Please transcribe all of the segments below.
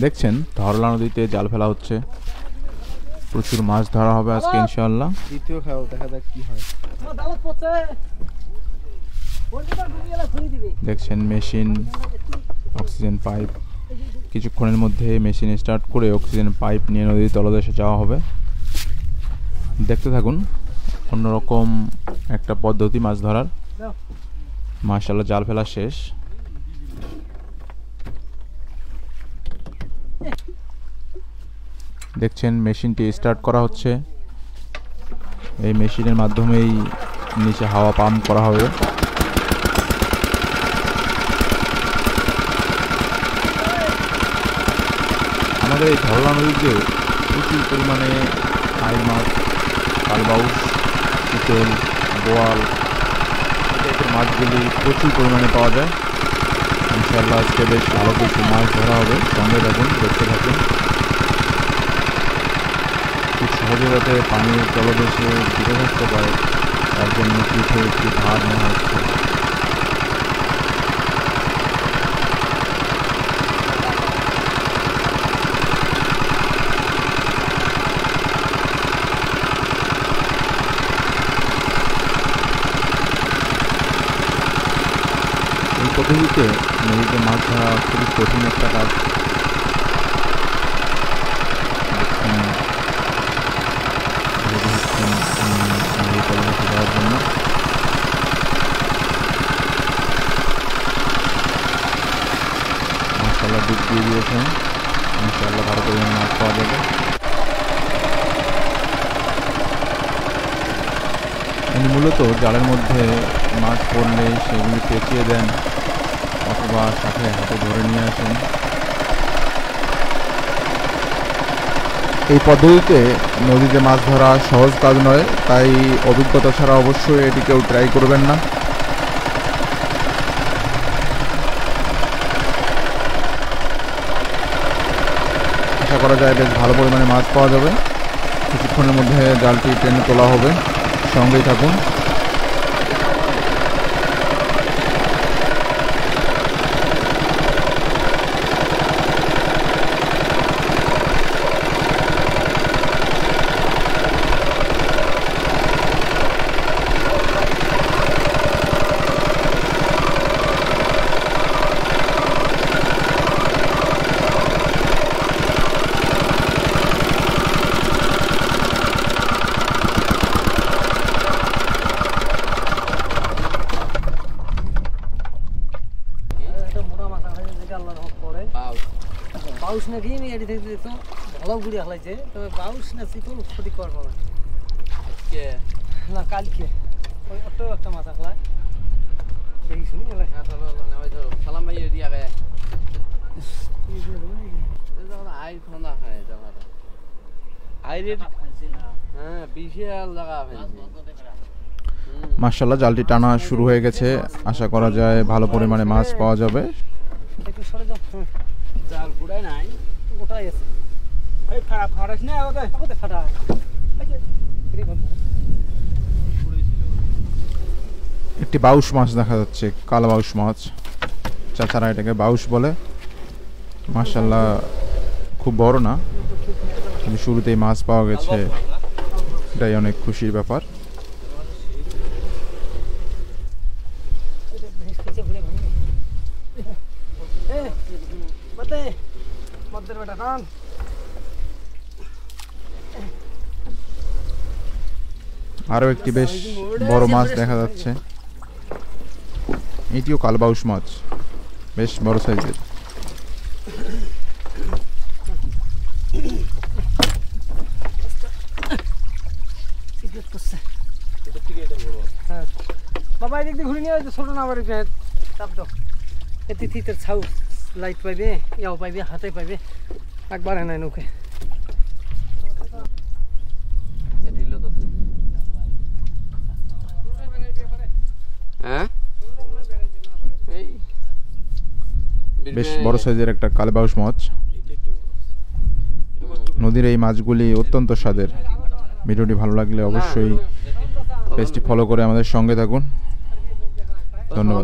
দেখছেন ধরলা নদীতে জাল ফেলা হচ্ছে, প্রচুর মাছ ধরা হবে আজকে ইনশাআল্লাহ। দ্বিতীয় খাও, দেখা যাক কি হয়। দেখছেন মেশিন, অক্সিজেন পাইপ, কিছুক্ষণের মধ্যে মেশিন স্টার্ট করে অক্সিজেন পাইপ নিয়ে নদীর তলদেশে যাওয়া হবে। দেখতে থাকুন, অন্যরকম একটা পদ্ধতি মাছ ধরার। মাশাআল্লাহ জাল ফেলা শেষ। দেখছেন মেশিনটি স্টার্ট করা হচ্ছে, এই মেশিনের মাধ্যমেই নিচে হাওয়া পাম্প করা হবে। আমাদের এই ধরলা নদীতে প্রচুর পরিমাণে আইল মাছ, কালবাউস, চিতল, বোয়াল এই মাছগুলি প্রচুর পরিমাণে পাওয়া যায়। ইনশাআল্লাহ আজকে বেশ ভালো কিছু মাছ ধরা হবে, সঙ্গে থাকুন, দেখতে থাকুন। খুব সহজে যাতে পানির তলদেশে ডুবে থাকতে পারে তার জন্য পিঠে একটি ভার নেওয়া হচ্ছে। এই পদ্ধতিতে নদীতে মাছ ধরা খুবই কঠিন একটা কাজ। যাওয়ার জন্য মাশাআল্লাহ ডুব দিয়ে দিয়েছেন, ইনশাআল্লাহ ভালো পরিমাণে মাছ পাওয়া যাবে। উনি মূলত জালের মধ্যে মাছ পড়লে সেগুলি পেঁচিয়ে দেন অথবা সাথে হাতে ধরে নিয়ে আসেন। এই পদ্ধতিতে নদীতে মাছ ধরা সহজ কাজ নয়, তাই অভিজ্ঞতা ছাড়া অবশ্যই এটি কেউ ট্রাই করবেন না। আশা করা যায় বেশ ভালো পরিমাণে মাছ পাওয়া যাবে। কিছুক্ষণের মধ্যে জালটি টেনে তোলা হবে, সঙ্গেই থাকুন। বাউস নাকি এটি থেকে তো ভালো গুড়ি হালাইছে, তবে বাউস না চিতল ক্ষতি করবো না কে না কালকে ওই অটো একটা মাথা খালায় দেখি শুনি সালাম ভাই এটি আগে আইর খানা খায় জায়গাটা আইরের হ্যাঁ বিশাল জায়গা মাশাআল্লাহ জালটি টানা শুরু হয়ে গেছে, আশা করা যায় ভালো পরিমাণে মাছ পাওয়া যাবে। একটু সরে যাও, জাল গুড়াই নাই গোটাই আছে। এই ফাড়া ফাড়াস না ওকে ওকে ফাড়া একটি বাউস মাছ দেখা যাচ্ছে, কালো বাউস মাছ, চাচারা এটাকে বাউস বলে। মাশাআল্লাহ খুব বড় না, কিন্তু শুরুতেই মাছ পাওয়া গেছে, এটাই অনেক খুশির ব্যাপার। আরো একটি বেশ বড় মাছ দেখা যাচ্ছে, এটিও কালবাউস মাছ, বেশ বড় সাইজের। বাবা এদিক দিয়ে ঘুরে নিয়ে ছোট না আবার চাপ দাও, এতে থিতের ছাউ লাইট পাইবে, ইয়াও পাইবে, হাতে পাইবে, একবার নাই নৌকে বেশ বড় সাইজের একটা কালবাউস মাছ। নদীর এই মাছগুলি অত্যন্ত স্বাদের। ভিডিওটি ভালো লাগলে অবশ্যই পেজটি ফলো করে আমাদের সঙ্গে থাকুন। ধন্যবাদ।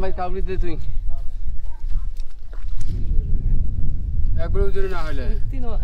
একবারে উজুরি না হলে 3 মাস